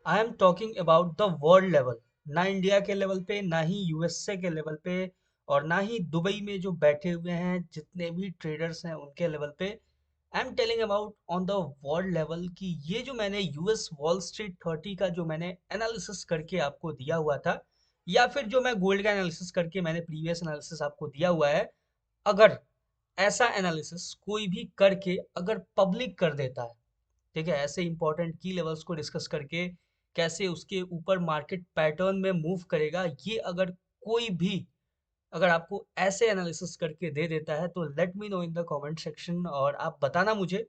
I am talking about the world level. ना India के level पे, ना ही यूएसए के लेवल पे, और ना ही दुबई में जो बैठे हुए हैं जितने भी ट्रेडर्स हैं उनके लेवल पे। आई am telling about on the world level कि ये जो मैंने यूएस वॉल स्ट्रीट 30 का जो मैंने एनालिसिस करके आपको दिया हुआ था, या फिर जो मैं गोल्ड का एनालिसिस करके मैंने प्रीवियस एनालिसिस आपको दिया हुआ है, अगर ऐसा एनालिसिस कोई भी करके अगर पब्लिक कर देता है, ठीक है, ऐसे इंपॉर्टेंट की लेवल्स को डिस्कस करके कैसे उसके ऊपर मार्केट पैटर्न में मूव करेगा, ये अगर कोई भी अगर आपको ऐसे एनालिसिस करके दे देता है तो let me know in the comment section, और आप बताना मुझे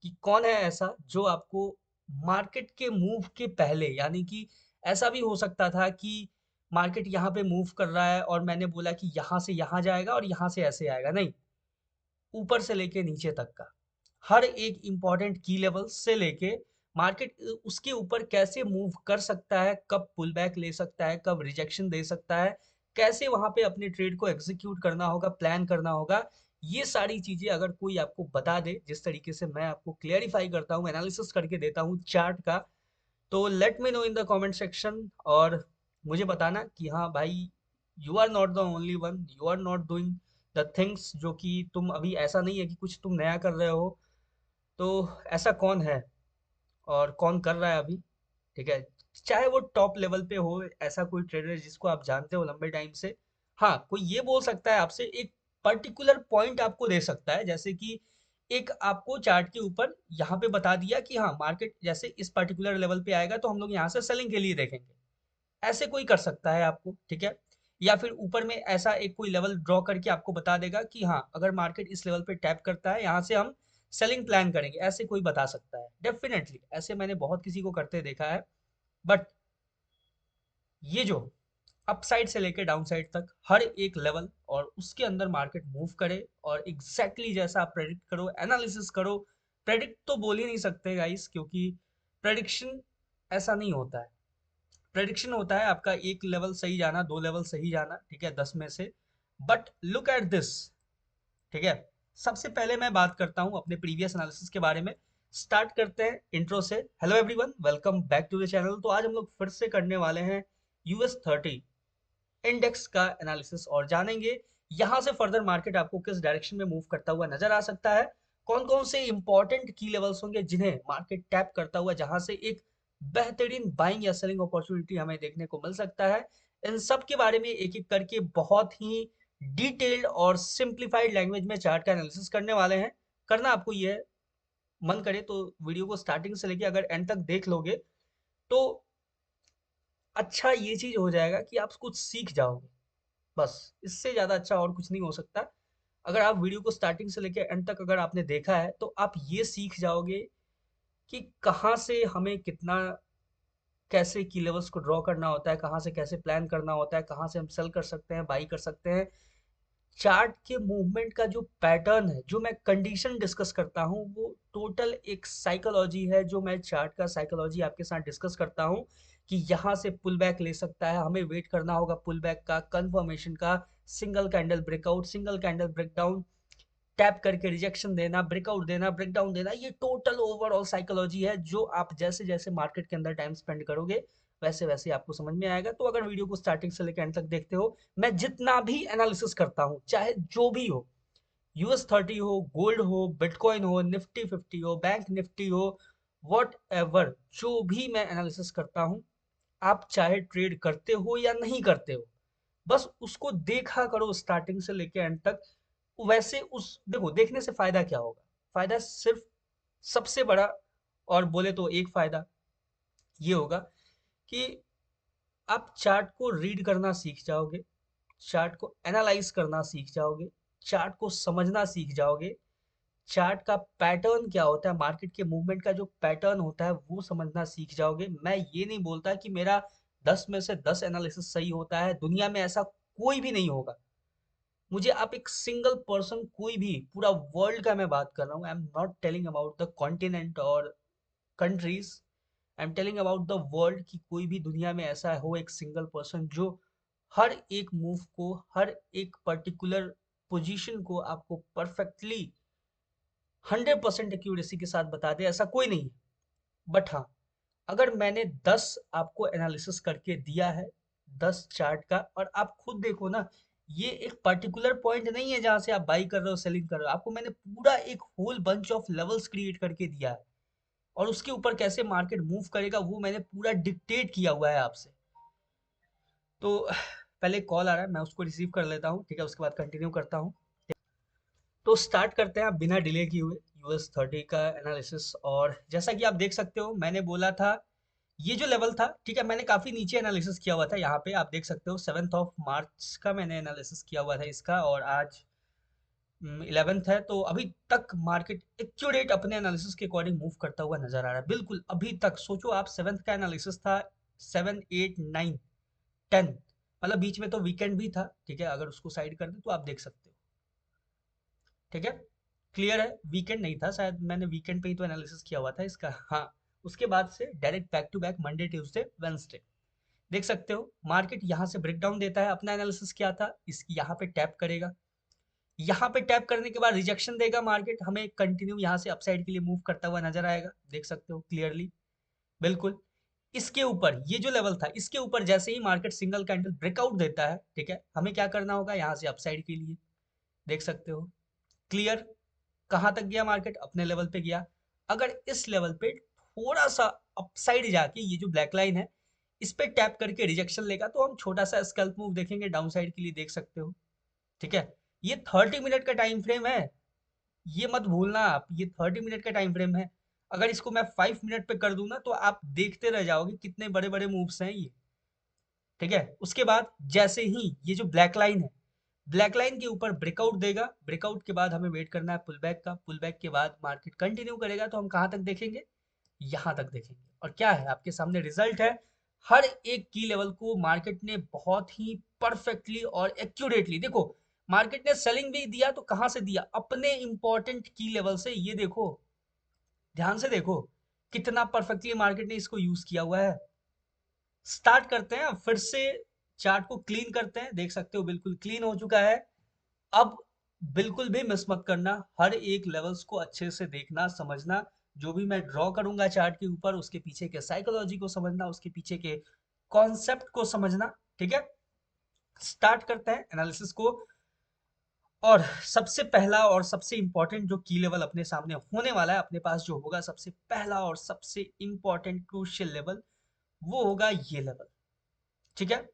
कि कौन है ऐसा जो आपको मार्केट के मूव के पहले, यानी कि ऐसा भी हो सकता था कि मार्केट यहाँ पे मूव कर रहा है और मैंने बोला कि यहाँ से यहाँ जाएगा और यहाँ से ऐसे आएगा, नहीं, ऊपर से लेके नीचे तक का हर एक इम्पॉर्टेंट की लेवल से लेके मार्केट उसके ऊपर कैसे मूव कर सकता है, कब पुल बैक ले सकता है, कब रिजेक्शन दे सकता है, कैसे वहां पे अपने ट्रेड को एग्जीक्यूट करना होगा, प्लान करना होगा, ये सारी चीजें अगर कोई आपको बता दे जिस तरीके से मैं आपको क्लियरिफाई करता हूँ, एनालिसिस करके देता हूँ चार्ट का, तो let me know in the comment section. और मुझे बताना कि हाँ भाई, you are not the only one, you are not doing the things, जो कि तुम अभी ऐसा नहीं है कि कुछ तुम नया कर रहे हो। तो ऐसा कौन है और कौन कर रहा है अभी, ठीक है, चाहे वो टॉप लेवल पे हो, ऐसा कोई ट्रेडर जिसको आप जानते हो लंबे टाइम से। हाँ, कोई ये बोल सकता है आपसे, एक पर्टिकुलर पॉइंट आपको दे सकता है, जैसे कि एक आपको चार्ट के ऊपर यहाँ पे बता दिया कि हाँ मार्केट जैसे इस पर्टिकुलर लेवल पे आएगा तो हम लोग यहाँ से सेलिंग के लिए देखेंगे, ऐसे कोई कर सकता है आपको, ठीक है। या फिर ऊपर में ऐसा एक कोई लेवल ड्रॉ करके आपको बता देगा कि हाँ अगर मार्केट इस लेवल पे टैप करता है यहाँ से हम सेलिंग प्लान करेंगे, ऐसे कोई बता सकता है, डेफिनेटली ऐसे मैंने बहुत किसी को करते देखा है। बट ये जो अपसाइड से लेकर डाउन साइड तक हर एक लेवल और उसके अंदर मार्केट मूव करे और एग्जैक्टली जैसा आप प्रेडिक्ट करो, एनालिसिस करो, प्रेडिक्ट तो बोल ही नहीं सकते गाइस, क्योंकि प्रेडिक्शन ऐसा नहीं होता है। प्रेडिक्शन होता है आपका एक लेवल सही जाना, दो लेवल सही जाना, ठीक है, 10 में से। बट लुक एट दिस, ठीक है, सबसे पहले मैं बात करता हूं अपने प्रीवियस एनालिसिस के बारे में। स्टार्ट करते हैं इंट्रो से। Hello everyone, welcome back to the channel. तो आज हम लोग फिर से करने वाले हैं US 30 इंडेक्स का एनालिसिस और जानेंगे यहां से फर्दर मार्केट आपको किस डायरेक्शन में मूव करता हुआ नजर आ सकता है, कौन कौन से इंपॉर्टेंट की लेवल्स होंगे जिन्हें मार्केट टैप करता हुआ जहां से एक बेहतरीन बाइंग या सेलिंग अपॉर्चुनिटी हमें देखने को मिल सकता है। इन सब के बारे में एक एक करके बहुत ही डिटेल्ड और सिंप्लीफाइड लैंग्वेज में चार्ट का एनालिसिस करने वाले हैं। करना आपको ये है, मन करे तो वीडियो को स्टार्टिंग से लेके अगर एंड तक देख लोगे तो अच्छा ये चीज हो जाएगा कि आप कुछ सीख जाओगे, बस इससे ज़्यादा अच्छा और कुछ नहीं हो सकता। अगर आप वीडियो को स्टार्टिंग से लेकर एंड तक अगर आपने देखा है तो आप ये सीख जाओगे कि कहाँ से हमें कितना, कैसे की लेवल्स को ड्रॉ करना होता है, कहाँ से कैसे प्लान करना होता है, कहाँ से हम सेल कर सकते हैं, बाई कर सकते हैं। चार्ट के मूवमेंट का जो पैटर्न है, जो मैं कंडीशन डिस्कस करता हूँ, वो टोटल एक साइकोलॉजी है, जो मैं चार्ट का साइकोलॉजी आपके साथ डिस्कस करता हूँ कि यहाँ से पुल बैक ले सकता है, हमें वेट करना होगा पुल बैक का, कंफर्मेशन का, single candle breakout, single candle breakdown, tap करके रिजेक्शन देना, ब्रेकआउट देना, ब्रेकडाउन देना, ये टोटल ओवरऑल साइकोलॉजी है जो आप जैसे जैसे मार्केट के अंदर टाइम स्पेंड करोगे वैसे वैसे आपको समझ में आएगा। तो अगर वीडियो को स्टार्टिंग से लेकर एंड तक देखते हो, मैं जितना भी एनालिसिस करता हूँ, चाहे जो भी हो, US 30 हो, गोल्ड हो, बिटकॉइन हो, निफ्टी 50 हो, बैंक निफ्टी हो, वॉट एवर, जो भी मैं एनालिसिस करता हूँ, आप चाहे ट्रेड करते हो या नहीं करते हो, बस उसको देखा करो स्टार्टिंग से लेके एंड तक। वैसे उस देखो, देखने से फायदा क्या होगा, फायदा सिर्फ सबसे बड़ा, और बोले तो एक फायदा ये होगा कि आप चार्ट को रीड करना सीख जाओगे, चार्ट को एनालाइज करना सीख जाओगे, चार्ट को समझना सीख जाओगे, चार्ट का पैटर्न क्या होता है, मार्केट के मूवमेंट का जो पैटर्न होता है वो समझना सीख जाओगे। मैं ये नहीं बोलता कि मेरा 10 में से 10 एनालिसिस सही होता है, दुनिया में ऐसा कोई भी नहीं होगा। मुझे आप एक सिंगल पर्सन, कोई भी, पूरा वर्ल्ड का मैं बात कर रहा हूँ, I am not telling about the continent और countries, I am telling about the world, कि कोई भी दुनिया में ऐसा हो एक सिंगल पर्सन जो हर एक मूव को, हर एक पर्टिकुलर पोजीशन को आपको परफेक्टली 100% एक्यूरेसी के साथ बता दे, ऐसा कोई नहीं है। बट हाँ, अगर मैंने 10 आपको एनालिसिस करके दिया है, 10 चार्ट का, और आप खुद देखो ना, ये एक पर्टिकुलर पॉइंट नहीं है जहां से आप बाई कर रहे हो, सेलिंग कर रहे हो, आपको मैंने पूरा एक whole bunch of levels create करके दिया है, और उसके ऊपर कैसे मार्केट मूव करेगा वो मैंने पूरा डिक्टेट किया हुआ है आपसे। तो पहले कॉल आ रहा है, मैं उसको रिसीव कर लेता हूँ, ठीक है, उसके बाद कंटिन्यू करता हूँ। तो स्टार्ट करते हैं आप बिना डिले किए हुए US 30 का एनालिसिस। और जैसा कि आप देख सकते हो, मैंने बोला था ये जो लेवल था, ठीक है, मैंने काफी नीचे एनालिसिस किया हुआ था, यहाँ पे आप देख सकते हो 7 मार्च का मैंने एनालिसिस किया हुआ था इसका, और आज 11 है। तो अभी तक मार्केट एक्यूरेट अपने एनालिसिस के अकॉर्डिंग मूव करता हुआ नजर आ रहा है, बिल्कुल अभी तक। सोचो आप, 7 का एनालिसिस था, 7, 8, 9, 10, मतलब बीच में तो वीकेंड भी था, ठीक है, अगर उसको साइड कर दे तो आप देख सकते हो, ठीक है, क्लियर है। वीकेंड नहीं था शायद, मैंने वीकेंड पे ही तो एनालिसिस किया हुआ था इसका, हाँ। उसके बाद से direct back to back Monday Tuesday Wednesday, देख सकते हो मार्केट यहाँ से ब्रेकडाउन देता है। अपना एनालिसिस क्या था, इस यहाँ पे टैप करेगा, यहाँ पे टैप करने के बाद रिजेक्शन देगा मार्केट, हमें कंटिन्यू यहाँ से अपसाइड के लिए मूव करता हुआ नजर आएगा, देख सकते हो क्लियरली, बिल्कुल। इसके ऊपर ये जो लेवल था, इसके ऊपर जैसे ही मार्केट सिंगल कैंडल ब्रेकआउट देता है, ठीक है, हमें क्या करना होगा, यहाँ से अपसाइड के लिए, देख सकते हो क्लियर। कहाँ तक गया मार्केट, अपने लेवल पे गया। अगर इस लेवल पे थोड़ा सा अपसाइड जाके ये जो ब्लैक लाइन है, इस पे टैप करके रिजेक्शन लेगा, तो हम छोटा सा स्कैल्प मूव देखेंगे डाउन साइड के लिए, देख सकते हो, ठीक है। ये 30 मिनट का टाइम फ्रेम है, ये मत भूलना आप, ये 30 मिनट का टाइम फ्रेम है। अगर इसको मैं 5 मिनट पे कर दूं ना, तो आप देखते रह जाओगे कितने बड़े बड़े मूव्स हैं ये, ठीक है। उसके बाद जैसे ही ये जो ब्लैक लाइन है, ब्लैक लाइन के ऊपर ब्रेकआउट देगा, ब्रेकआउट के बाद हमें वेट करना है पुल बैक का, पुल बैक के बाद मार्केट कंटिन्यू करेगा, तो हम कहाँ तक देखेंगे, यहाँ तक देखेंगे। और क्या है, आपके सामने रिजल्ट है। हर एक की लेवल को मार्केट ने बहुत ही परफेक्टली और एक्यूरेटली, देखो, मार्केट ने सेलिंग भी दिया तो कहाँ से दिया, अपने इंपॉर्टेंट की लेवल से, ये देखो, ध्यान से देखो कितना परफेक्टली मार्केट ने इसको यूज किया हुआ है। स्टार्ट करते हैं फिर से, चार्ट को क्लीन करते हैं, देख सकते हो बिल्कुल क्लीन हो चुका है। अब बिल्कुल भी मिस मत करना, हर एक लेवल्स को अच्छे से देखना समझना, जो भी मैं ड्रॉ करूंगा चार्ट के ऊपर, उसके पीछे के साइकोलॉजी को समझना, उसके पीछे के कॉन्सेप्ट को समझना, ठीक है। स्टार्ट करते हैं एनालिसिस को। और सबसे पहला और सबसे इंपॉर्टेंट जो की लेवल अपने सामने होने वाला है, अपने पास जो होगा सबसे पहला और सबसे इंपॉर्टेंट क्रूशियल लेवल, वो होगा ये लेवल, ठीक है।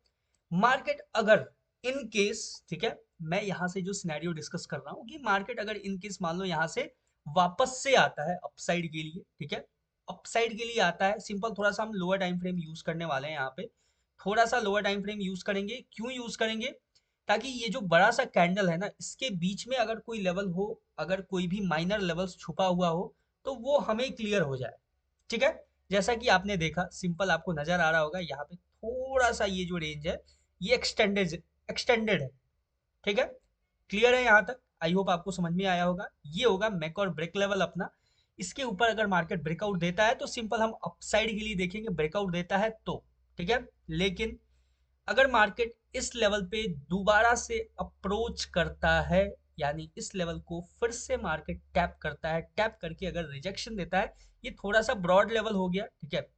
मार्केट अगर इन केस, ठीक है, मैं यहां से जो सिनेरियो डिस्कस कर रहा हूं कि मार्केट अगर इन केस मान लो यहां से वापस से आता है अपसाइड के लिए, ठीक है, अपसाइड के लिए आता है, सिंपल, थोड़ा सा हम लोअर टाइम फ्रेम यूज करने वाले हैं यहाँ पे, थोड़ा सा लोअर टाइम फ्रेम यूज करेंगे, क्यों यूज करेंगे, ताकि ये जो बड़ा सा कैंडल है ना, इसके बीच में अगर कोई लेवल हो, अगर कोई भी माइनर लेवल्स छुपा हुआ हो, तो वो हमें क्लियर हो जाए, ठीक है। जैसा कि आपने देखा, सिंपल आपको नजर आ रहा होगा यहाँ पे थोड़ा सा ये जो रेंज है, ये एक्सटेंडेड है, ठीक है, क्लियर है यहाँ तक, आई होप आपको समझ में आया होगा। ये होगा मेक और ब्रेक लेवल अपना। इसके ऊपर अगर मार्केट ब्रेकआउट देता है तो सिंपल हम अपसाइड के लिए देखेंगे, ब्रेकआउट देता है तो, ठीक है। लेकिन अगर मार्केट इस लेवल पे दोबारा से अप्रोच करता है, यानी इस लेवल को फिर से मार्केट टैप करता है, टैप करके अगर रिजेक्शन देता है, ये थोड़ा सा ब्रॉड लेवल हो गया, ठीक है।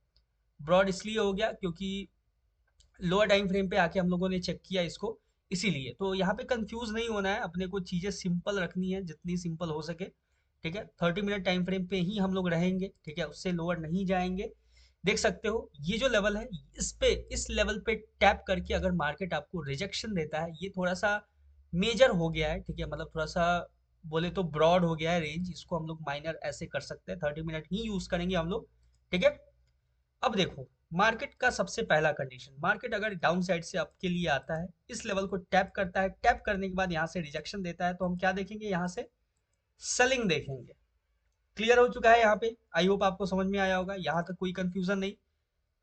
ब्रॉड इसलिए हो गया क्योंकि लोअर टाइम फ्रेम पे आके हम लोगों ने चेक किया इसको, इसीलिए। तो यहाँ पे कंफ्यूज नहीं होना है, अपने को चीजें सिंपल रखनी है, जितनी सिंपल हो सके, ठीक है। 30 मिनट टाइम फ्रेम पे ही हम लोग रहेंगे, ठीक है, उससे लोअर नहीं जाएंगे। देख सकते हो ये जो लेवल है, इस पे, इस लेवल पे टैप करके अगर मार्केट आपको रिजेक्शन देता है, ये थोड़ा सा मेजर हो गया है, ठीक है, मतलब थोड़ा सा बोले तो ब्रॉड हो गया है रेंज, इसको हम लोग माइनर ऐसे कर सकते हैं, 30 मिनट ही यूज करेंगे हम लोग, ठीक है। अब देखो, मार्केट का सबसे पहला कंडीशन, मार्केट अगर डाउन साइड से अप के लिए आता है, इस लेवल को टैप करता है, टैप करने के बाद यहाँ से रिजेक्शन देता है, तो हम क्या देखेंगे, यहाँ से सेलिंग देखेंगे। क्लियर हो चुका है यहाँ पे, आई होप आपको समझ में आया होगा, यहाँ तक कोई कंफ्यूजन नहीं।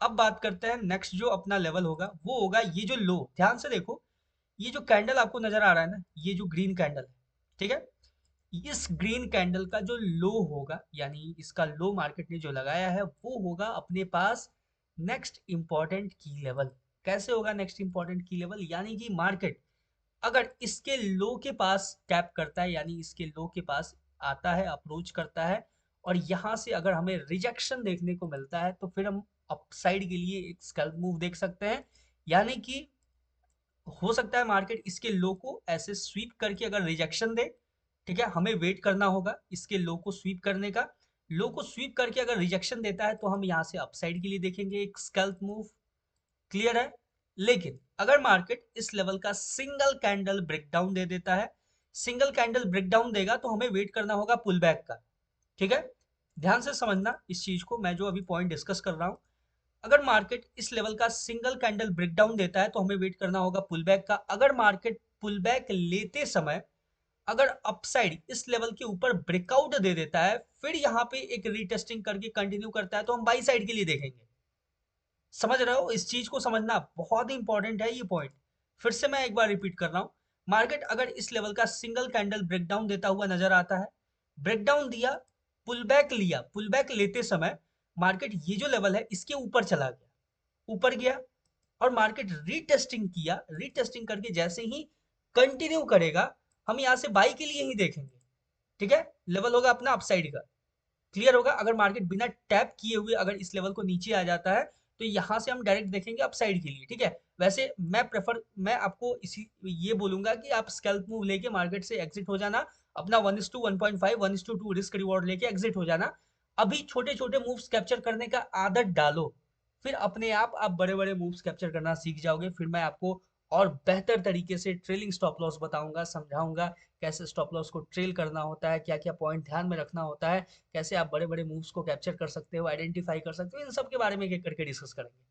अब बात करते हैं नेक्स्ट जो अपना लेवल होगा, वो होगा ये जो लो, ध्यान से देखो, ये जो कैंडल आपको नजर आ रहा है ना, ये जो ग्रीन कैंडल है, ठीक है, इस ग्रीन कैंडल का जो लो होगा, यानी इसका लो मार्केट ने जो लगाया है, वो होगा अपने पास नेक्स्ट इंपॉर्टेंट की लेवल। कैसे होगा नेक्स्ट इंपॉर्टेंट की लेवल, यानी कि मार्केट अगर इसके लो के पास टैप करता है, यानी इसके लो के पास आता है, अप्रोच करता है, और यहाँ से अगर हमें रिजेक्शन देखने को मिलता है तो फिर हम अपसाइड के लिए एक स्कैल्प मूव देख सकते हैं। यानी कि हो सकता है मार्केट इसके लो को ऐसे स्वीप करके अगर रिजेक्शन दे, ठीक है, हमें वेट करना होगा इसके लो को स्वीप करने का। लो को स्वीप करके अगर रिजेक्शन देता है तो हम यहाँ से अपसाइड के लिए देखेंगे एक स्कैल्प मूव। क्लियर है? लेकिन अगर मार्केट इस लेवल का सिंगल कैंडल ब्रेकडाउन दे देता है, सिंगल कैंडल ब्रेकडाउन देगा तो हमें वेट करना होगा पुल बैक का। ठीक है, ध्यान से समझना इस चीज को, मैं जो अभी पॉइंट डिस्कस कर रहा हूं। अगर मार्केट इस लेवल का सिंगल कैंडल ब्रेकडाउन देता है तो हमें वेट करना होगा पुल बैक का। अगर मार्केट पुल बैक लेते समय अगर अपसाइड इस लेवल के ऊपर ब्रेकआउट दे देता है, फिर यहाँ पे एक रीटेस्टिंग करके कंटिन्यू करता है, तो हम बाई साइड के लिए देखेंगे। समझ रहे हो? इस चीज को समझना बहुत ही इंपॉर्टेंट है ये पॉइंट। फिर से मैं एक बार रिपीट कर रहा हूं। मार्केट अगर इस लेवल का सिंगल कैंडल ब्रेकडाउन देता हुआ नजर आता है, ब्रेकडाउन दिया, पुल बैक लिया, पुल बैक लेते समय मार्केट ये जो लेवल है इसके ऊपर चला गया, ऊपर गया, और मार्केट रीटेस्टिंग किया, रीटेस्टिंग करके जैसे ही कंटिन्यू करेगा हम यहाँ से बाई के लिए ही देखेंगे। ठीक है, लेवल होगा अपना अपसाइड का। क्लियर होगा? अगर मार्केट बिना टैप किए हुए अगर इस लेवल को नीचे आ जाता है तो यहाँ से हम डायरेक्ट देखेंगे अपसाइड के लिए। ठीक है, वैसे मैं आपको इसी ये बोलूंगा कि आप स्कैल्प मूव लेके मार्केट से एग्जिट हो जाना, अपना 1:1.5 1:2 रिस्क रिवॉर्ड लेके एग्जिट हो जाना। अभी छोटे छोटे मूव्स कैप्चर करने का आदत डालो, फिर अपने आप बड़े बड़े मूव्स कैप्चर करना सीख जाओगे। फिर मैं आपको और बेहतर तरीके से ट्रेलिंग स्टॉप लॉस बताऊंगा, समझाऊंगा कैसे स्टॉप लॉस को ट्रेल करना होता है, क्या क्या पॉइंट ध्यान में रखना होता है, कैसे आप बड़े बड़े मूव्स को कैप्चर कर सकते हो, आइडेंटिफाई कर सकते हो, इन सब के बारे में एक एक करके डिस्कस करेंगे।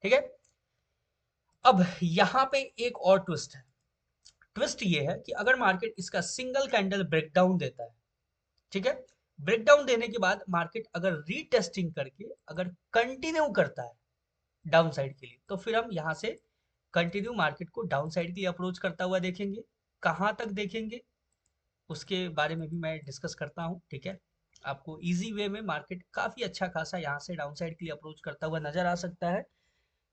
ठीक है, अब यहाँ पे एक और ट्विस्ट है। ट्विस्ट ये है कि अगर मार्केट इसका सिंगल कैंडल ब्रेकडाउन देता है, ठीक है, ब्रेकडाउन देने के बाद मार्केट अगर रीटेस्टिंग करके अगर कंटिन्यू करता है डाउन साइड के लिए, तो फिर हम यहाँ से कंटिन्यू मार्केट को डाउन साइड के लिए अप्रोच करता हुआ देखेंगे। कहाँ तक देखेंगे उसके बारे में भी मैं डिस्कस करता हूँ। ठीक है, आपको इजी वे में मार्केट काफी अच्छा खासा यहाँ से डाउन साइड के लिए अप्रोच करता हुआ नजर आ सकता है।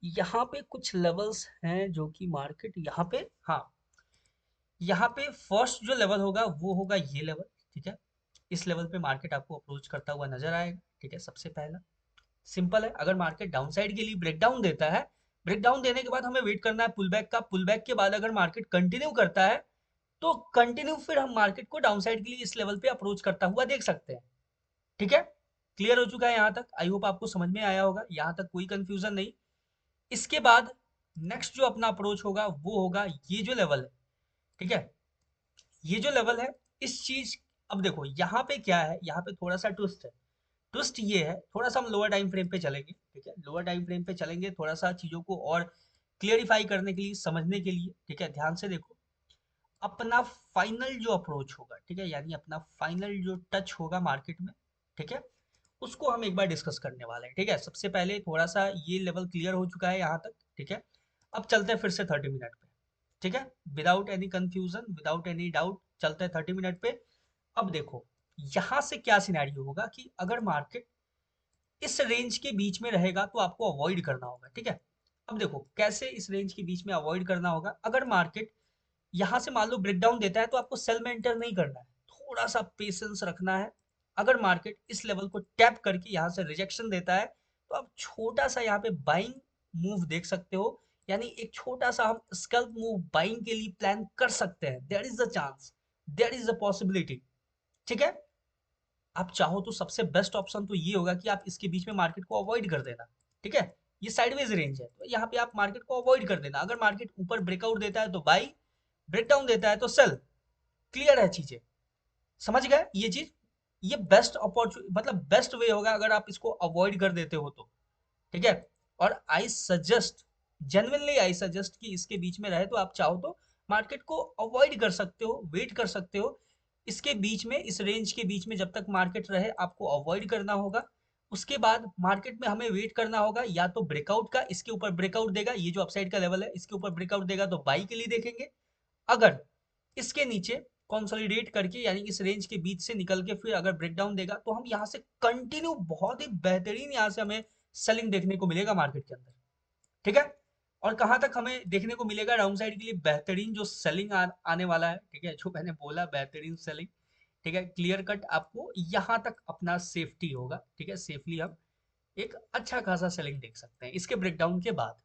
यहाँ पे कुछ लेवल्स हैं जो कि मार्केट यहाँ पे, हाँ, यहाँ पे फर्स्ट जो लेवल होगा वो होगा ये लेवल। ठीक है, इस लेवल पे मार्केट आपको अप्रोच करता हुआ नजर आएगा। ठीक है, सबसे पहला सिंपल है, अगर मार्केट डाउन साइड के लिए ब्रेकडाउन देता है, ब्रेकडाउन देने के बाद हमें वेट करना है पुल बैक का। पुल बैक के बाद अगर मार्केट कंटिन्यू करता है तो कंटिन्यू फिर हम मार्केट को डाउन साइड के लिए इस लेवल पे अप्रोच करता हुआ देख सकते हैं। ठीक है, क्लियर हो चुका है यहाँ तक? आई होप आपको समझ में आया होगा, यहाँ तक कोई कंफ्यूजन नहीं। इसके बाद नेक्स्ट जो अपना अप्रोच होगा वो होगा ये जो लेवल है। ठीक है, ये जो लेवल है इस चीज, अब देखो यहाँ पे क्या है, यहाँ पे थोड़ा सा ट्विस्ट है। ट्विस्ट ये है, थोड़ा सा हम लोअर टाइम फ्रेम पे चलेंगे। ठीक है, लोअर टाइम फ्रेम पे चलेंगे थोड़ा सा चीजों को और क्लियरिफाई करने के लिए, समझने के लिए। ठीक है, ध्यान से देखो, अपना फाइनल जो अप्रोच होगा, ठीक है, यानी अपना फाइनल जो टच होगा मार्केट में, ठीक है, उसको हम एक बार डिस्कस करने वाले हैं। ठीक है, सबसे पहले थोड़ा सा ये लेवल क्लियर हो चुका है यहाँ तक। ठीक है, अब चलते हैं फिर से 30 मिनट पे। ठीक है, without any confusion, without any doubt चलते हैं 30 मिनट पे। अब देखो यहाँ से क्या सिनेरियो होगा कि अगर मार्केट इस रेंज के बीच में रहेगा तो आपको अवॉइड करना होगा। ठीक है, अब देखो कैसे इस रेंज के बीच में अवॉइड करना होगा। अगर मार्केट यहाँ से मान लो ब्रेकडाउन देता है तो आपको सेल में एंटर नहीं करना है, थोड़ा सा पेशेंस रखना है। अगर मार्केट इस लेवल को टैप करके यहाँ से रिजेक्शन देता है तो आप छोटा सा यहाँ पे बाइंग मूव देख सकते हो, यानी एक छोटा सा हम स्कैल्प मूव बाइंग के लिए प्लान कर सकते हैं। There is a chance, there is a possibility. ठीक है, आप चाहो तो सबसे बेस्ट ऑप्शन तो ये होगा कि आप इसके बीच में मार्केट को अवॉइड कर देना। ठीक है, ये साइडवेज रेंज है तो यहाँ पे आप मार्केट को अवॉइड कर देना। अगर मार्केट ऊपर ब्रेकआउट देता है तो बाई, ब्रेकडाउन देता है तो सेल। क्लियर है चीजें? समझ गए ये चीज? ये बेस्ट अपॉर्चुनिटी, मतलब बेस्ट वे होगा अगर आप इसको अवॉइड कर देते हो तो। ठीक है, और I suggest, genuinely I suggest कि इसके बीच में रहे तो आप चाहो तो मार्केट को अवॉइड कर सकते हो, वेट कर सकते हो। इसके बीच में, इस रेंज के बीच में जब तक मार्केट रहे आपको अवॉइड करना होगा। उसके बाद मार्केट में हमें वेट करना होगा या तो ब्रेकआउट का, इसके ऊपर ब्रेकआउट देगा, ये जो अपसाइड का लेवल है इसके ऊपर ब्रेकआउट देगा तो बाई के लिए देखेंगे। अगर इसके नीचे कंसोलिडेट करके यानी इस रेंज के बीच से निकल के फिर अगर ब्रेकडाउन देगा तो हम यहाँ से कंटिन्यू बहुत ही बेहतरीन यहाँ से हमें सेलिंग देखने को मिलेगा मार्केट के अंदर। ठीक है, और कहां तक हमें देखने को मिलेगा डाउन साइड के लिए बेहतरीन जो सेलिंग आने वाला है। ठीक है, जो मैंने बोला बेहतरीन सेलिंग, ठीक है, क्लियर कट आपको यहाँ तक अपना सेफ्टी होगा, ठीक है, सेफली हम एक अच्छा खासा सेलिंग देख सकते हैं इसके ब्रेकडाउन के बाद।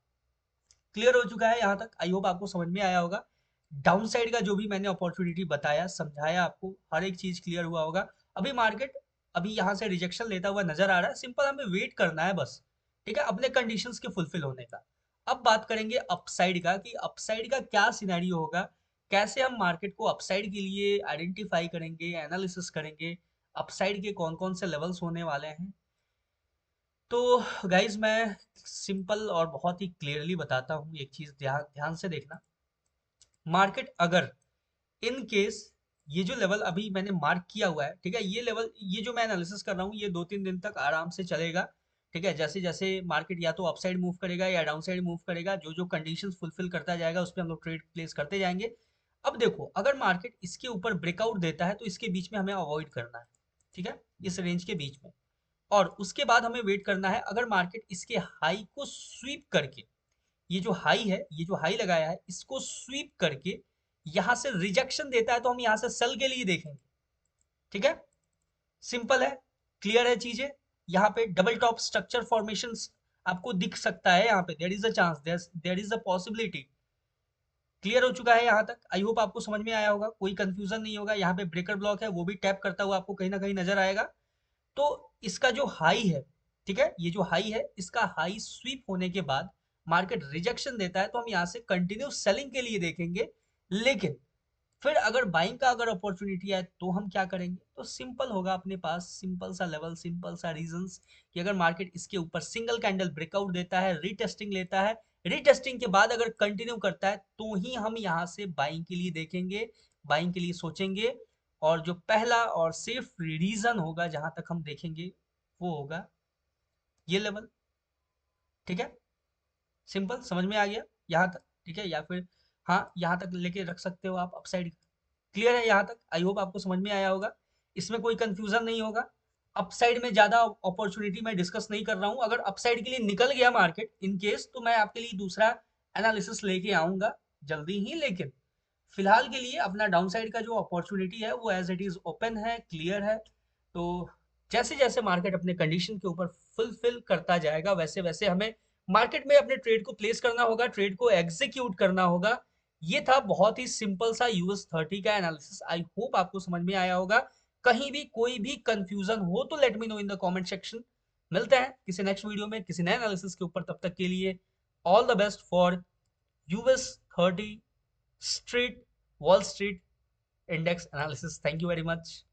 क्लियर हो चुका है यहाँ तक, आई होप आपको समझ में आया होगा। डाउन साइड का जो भी मैंने अपॉर्चुनिटी बताया समझाया आपको, हर एक चीज क्लियर हुआ होगा। अभी मार्केट अभी यहाँ से रिजेक्शन लेता हुआ नजर आ रहा है, सिंपल हमें वेट करना है बस, ठीक है, अपने कंडीशंस के फुलफिल होने का। अब बात करेंगे अपसाइड का कि अपसाइड का क्या सिनेरियो होगा, कैसे हम मार्केट को अपसाइड के लिए आइडेंटिफाई करेंगे, एनालिसिस करेंगे, अपसाइड के कौन कौन से लेवल्स होने वाले हैं। तो गाइज मैं सिंपल और बहुत ही क्लियरली बताता हूँ, एक चीज ध्यान ध्यान से देखना। मार्केट अगर इन केस ये जो लेवल अभी मैंने मार्क किया हुआ है, ठीक है, ये लेवल, ये जो मैं एनालिसिस कर रहा हूँ, ये 2-3 दिन तक आराम से चलेगा, ठीक है। जैसे जैसे मार्केट या तो अपसाइड मूव करेगा या डाउन साइड मूव करेगा, जो जो कंडीशंस फुलफिल करता जाएगा उस पर हम लोग ट्रेड प्लेस करते जाएंगे। अब देखो, अगर मार्केट इसके ऊपर ब्रेकआउट देता है तो इसके बीच में हमें अवॉइड करना है, ठीक है, इस रेंज के बीच में। और उसके बाद हमें वेट करना है, अगर मार्केट इसके हाई को स्वीप करके, ये जो हाई है, ये जो हाई लगाया है, इसको स्वीप करके यहां से रिजेक्शन देता है तो हम यहां से सेल के लिए देखेंगे, ठीक है। सिंपल है, क्लियर है चीजें। यहाँ पे डबल टॉप स्ट्रक्चर फॉर्मेशन आपको दिख सकता है, यहाँ पे there is a chance, there is a possibility. Clear हो चुका है यहाँ तक, आई होप आपको समझ में आया होगा, कोई कंफ्यूजन नहीं होगा। यहाँ पे ब्रेकर ब्लॉक है, वो भी टैप करता हुआ आपको कहीं ना कहीं नजर आएगा। तो इसका जो हाई है, ठीक है, ये जो हाई है, इसका हाई स्वीप होने के बाद मार्केट रिजेक्शन देता है तो हम यहाँ से कंटिन्यू सेलिंग के लिए देखेंगे। लेकिन फिर अगर बाइंग का अगर अपॉर्चुनिटी है तो हम क्या करेंगे, तो सिंपल होगा अपने पास, सिंपल सा लेवल, सिंपल सा रीजंस, कि अगर मार्केट इसके ऊपर सिंगल कैंडल ब्रेकआउट देता है, रीटेस्टिंग लेता है, रीटेस्टिंग के बाद अगर कंटिन्यू करता है तो ही हम यहाँ से बाइंग के लिए देखेंगे, बाइंग के लिए सोचेंगे। और जो पहला और सेफ रीजन होगा जहां तक हम देखेंगे, वो होगा ये लेवल, ठीक है। सिंपल समझ में आ गया यहाँ तक, ठीक है, या फिर हाँ, यहाँ तक लेके रख सकते हो आप अपसाइड। क्लियर है यहाँ तक, आई होप आपको समझ में आया होगा, इसमें कोई कंफ्यूजन नहीं होगा। अपसाइड में ज्यादा अपॉर्चुनिटी मैं डिस्कस नहीं कर रहा हूँ, अगर अपसाइड के लिए निकल गया मार्केट इन केस, तो मैं आपके लिए दूसरा एनालिसिस लेके आऊंगा जल्दी ही। लेकिन फिलहाल के लिए अपना डाउन साइड का जो अपॉर्चुनिटी है वो एज इट इज ओपन है, क्लियर है। तो जैसे जैसे मार्केट अपने कंडीशन के ऊपर फुलफिल करता जाएगा, वैसे वैसे हमें मार्केट में अपने ट्रेड को प्लेस करना होगा, ट्रेड को एग्जीक्यूट करना होगा। ये था बहुत ही सिंपल सा US30 का एनालिसिस, आई होप आपको समझ में आया होगा। कहीं भी कोई भी कंफ्यूजन हो तो let me know in the comment section. मिलते हैं किसी नेक्स्ट वीडियो में किसी नए एनालिसिस के ऊपर, तब तक के लिए all the best for US30 street, wall street index analysis. Thank you very much.